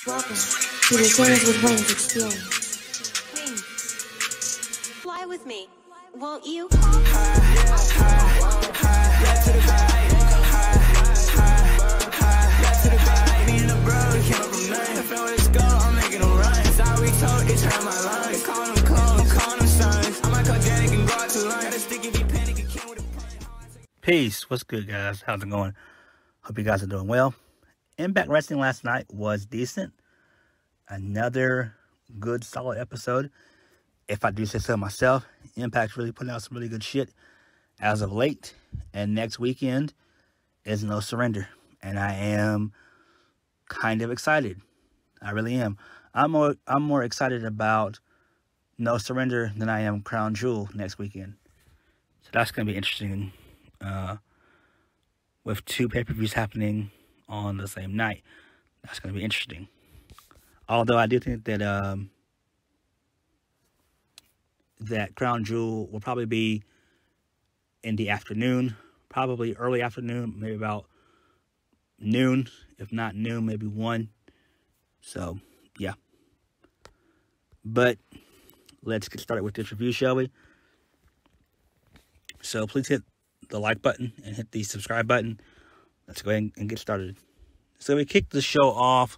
Welcome to the Sinners with Wings experience. Wings, fly with me, won't you? Peace. What's good, guys? How's it going? Hope you guys are doing well. Impact Wrestling last night was decent. Another good, solid episode. If I do say so myself, Impact's really putting out some really good shit as of late. And next weekend is No Surrender. And I am kind of excited. I really am. I'm more excited about No Surrender than I am Crown Jewel next weekend. So that's going to be interesting. With two pay-per-views happening on the same night. That's going to be interesting. Although I do think that that Crown Jewel will probably be in the afternoon. Probably early afternoon, maybe about noon. If not noon, maybe 1. So, yeah. But let's get started with this review, shall we? So please hit the like button and hit the subscribe button. Let's go ahead and get started. So we kicked the show off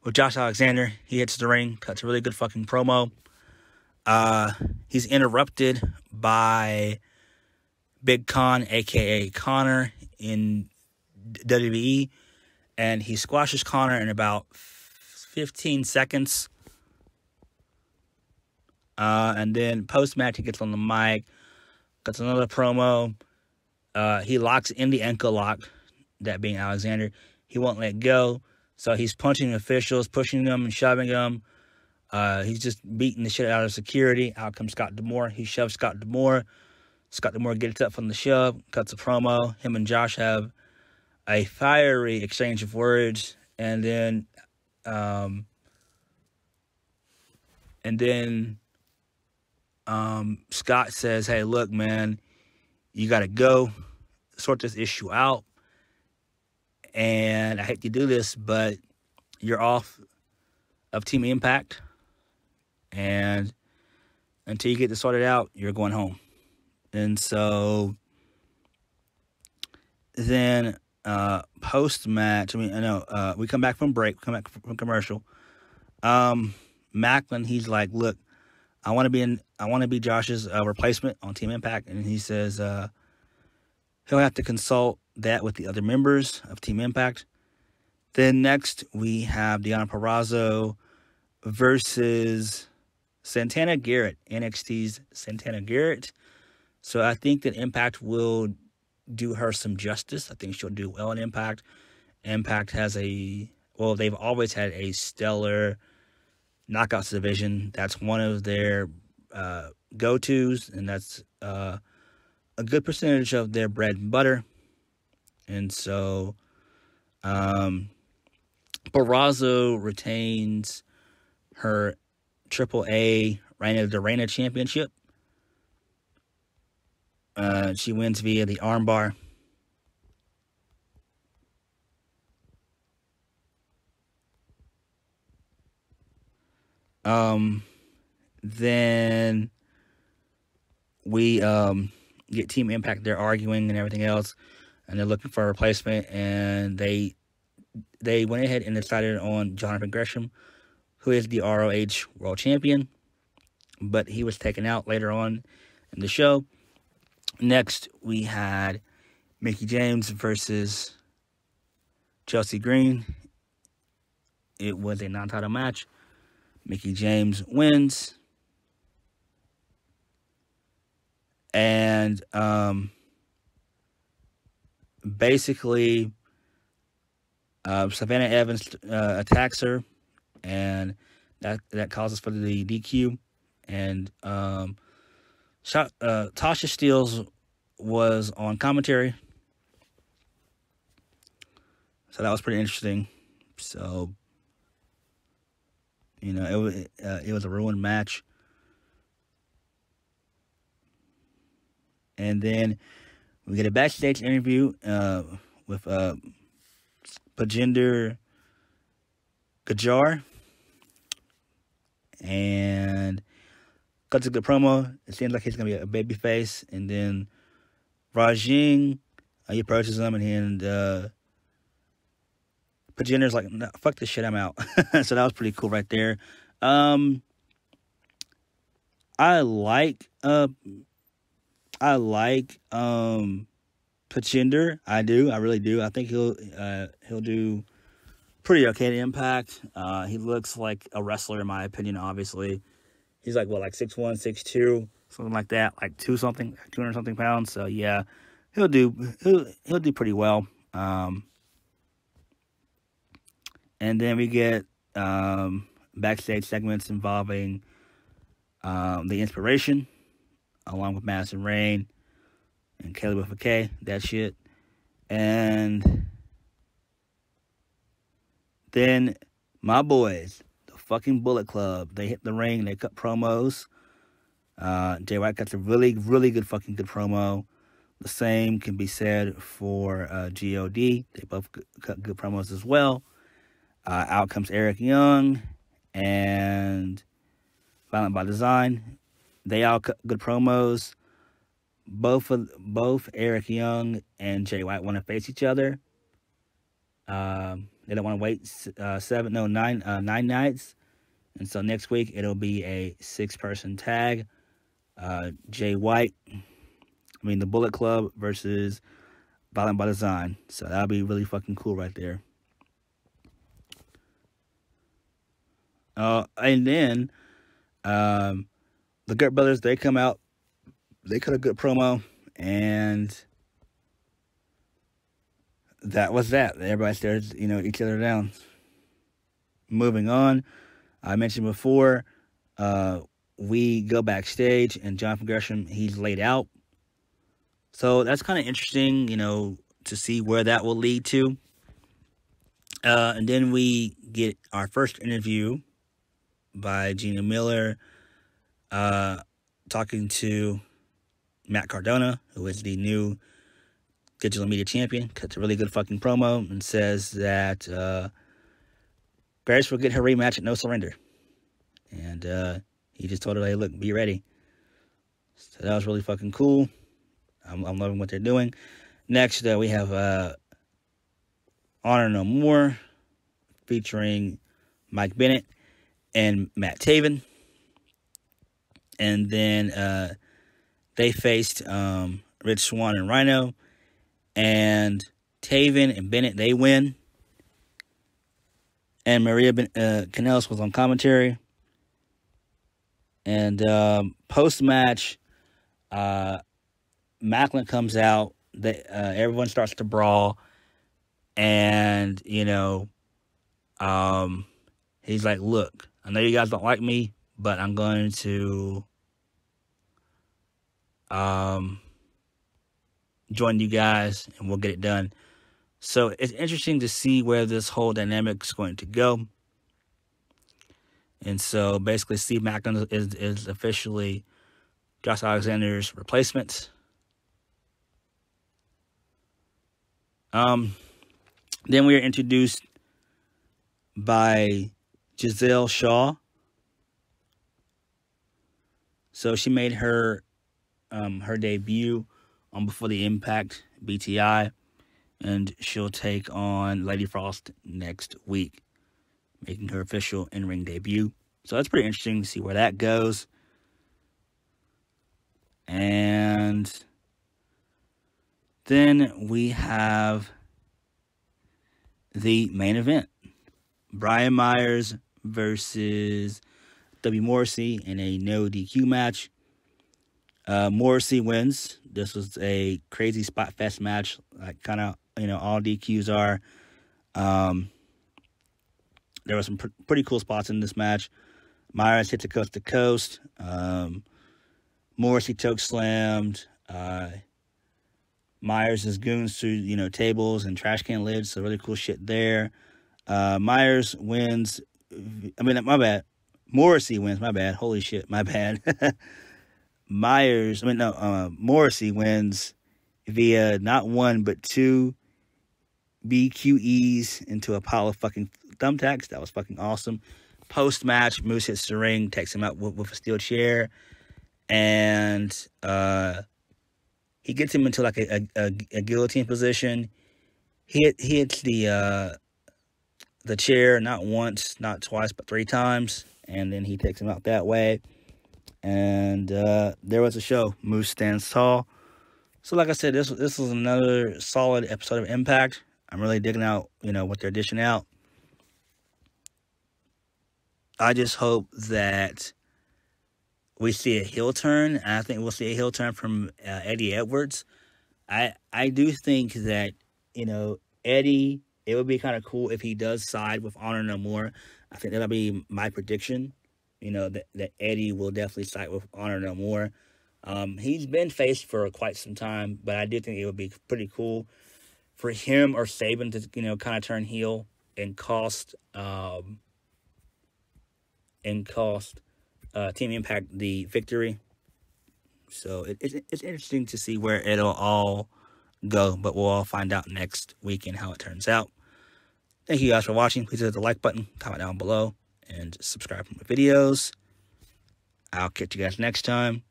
with Josh Alexander. He hits the ring, cuts a really good fucking promo. He's interrupted by Big Con, aka Connor, in WWE, and he squashes Connor in about 15 seconds. And then post-match, he gets on the mic, cuts another promo. He locks in the ankle lock, that being Alexander. He won't let go, so he's punching officials, pushing them and shoving them. He's just beating the shit out of security. Out comes Scott D'Amore. He shoves Scott D'Amore. Scott D'Amore gets up from the shove, cuts a promo. Him and Josh have a fiery exchange of words, and then Scott says, "Hey, look, man, you got to go sort this issue out. And I hate to do this, but you're off of Team Impact. And until you get this sorted out, you're going home." And so then post-match, we come back from break, come back from commercial. Macklin, he's like, "Look, I want to be Josh's replacement on Team Impact." And he says he'll have to consult that with the other members of Team Impact. Then next we have Deanna Perazzo versus Santana Garrett, NXT's Santana Garrett. So I think that Impact will do her some justice. I think she'll do well in Impact. Impact has they've always had a stellar Knockouts division. That's one of their go-tos, and that's a good percentage of their bread and butter. And so Perazzo retains her AAA Reina de Reina championship. She wins via the armbar. Then we get Team Impact. They're arguing and everything else, and they're looking for a replacement. And they went ahead and decided on Jonathan Gresham, who is the ROH World Champion, but he was taken out later on in the show. Next, we had Mickie James versus Chelsea Green. It was a non-title match. Mickie James wins. And basically, Savannah Evans attacks her, and that causes for the DQ. And Tasha Steelz was on commentary, so that was pretty interesting. So, it was a ruined match. And then we get a backstage interview with Pajinder Gajar. And cuts a good promo. It seems like he's going to be a babyface. And then Rajing, he approaches him, and Paginder's like, no, fuck this shit, I'm out. So that was pretty cool right there. I like Pachinder. I do. I really do. I think he'll do pretty okay at Impact. He looks like a wrestler in my opinion, obviously. He's like, what, like 6'1", 6'2", something like that, like 200 something pounds. So yeah, he'll do pretty well. And then we get backstage segments involving the Inspiration, along with Madison Rain and Kelly with a K, that shit. And then my boys, the fucking Bullet Club, they hit the ring, they cut promos. Jay White cuts a really, really good promo. The same can be said for G.O.D. They both cut good promos as well. Out comes Eric Young and Violent by Design. They all cut good promos. Both Eric Young and Jay White want to face each other. They don't want to wait 9 nights. And so next week it'll be a 6-person tag. Jay White, the Bullet Club versus Violent by Design. So that'll be really fucking cool right there. And then the Good Brothers, they come out, they cut a good promo, and that was that. Everybody stares, each other down. Moving on, I mentioned before, we go backstage, and Jonathan Gresham, he's laid out. So that's kind of interesting, to see where that will lead to. And then we get our first interview by Gina Miller, talking to Matt Cardona, who is the new digital media champion. Cuts a really good fucking promo and says that Grace will get her rematch at No Surrender. And he just told her, hey, look, be ready. So that was really fucking cool. I'm loving what they're doing. Next, we have Honor No More, featuring Mike Bennett and Matt Taven. And then they faced Rich Swann and Rhino. And Taven and Bennett, they win. And Maria Kanellis was on commentary. And post-match, Macklin comes out. Everyone starts to brawl. And, he's like, look, I know you guys don't like me, but I'm going to join you guys, and we'll get it done. So it's interesting to see where this whole dynamic is going to go. And so basically Steve Macklin is officially Josh Alexander's replacement. Then we are introduced by Giselle Shaw. So she made her debut on Before the Impact BTI, and she'll take on Lady Frost next week, making her official in-ring debut. So that's pretty interesting to see where that goes. And then we have the main event. Brian Myers versus W Morrissey in a no DQ match. Morrissey wins. This was a crazy spot fest match, like kind of, all DQs are. There were some pretty cool spots in this match. Myers hit the coast to coast. Morrissey choke slammed. Myers' goons through, tables and trash can lids. So really cool shit there. Myers wins. My bad. Morrissey wins. My bad. Holy shit. My bad. Morrissey wins via not one, but two BQEs into a pile of fucking thumbtacks. That was fucking awesome. Post-match, Moose hits the ring, takes him out with a steel chair, and he gets him into like a guillotine position. He hits the chair not once, not twice, but 3 times, and then he takes him out that way. And there was a show. Moose stands tall. So like I said, this was another solid episode of Impact. I'm really digging out, what they're dishing out. I just hope that we see a heel turn. And I think we'll see a heel turn from Eddie Edwards. I do think that, Eddie, it would be kind of cool if he does side with Honor No More. I think that'll be my prediction. That Eddie will definitely side with Honor No More. He's been faced for quite some time, but I do think it would be pretty cool for him or Sabin to, kind of turn heel and cost Team Impact the victory. So it's interesting to see where it'll all go, but we'll all find out next weekend how it turns out. Thank you guys for watching. Please hit the like button, comment down below, and subscribe for my videos. I'll catch you guys next time.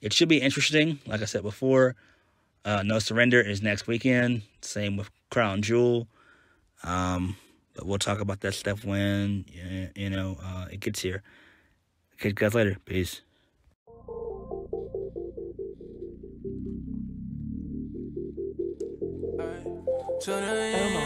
It should be interesting. Like I said before, No Surrender is next weekend. Same with Crown Jewel. But we'll talk about that stuff when, it gets here. Catch you guys later. Peace. Tonight.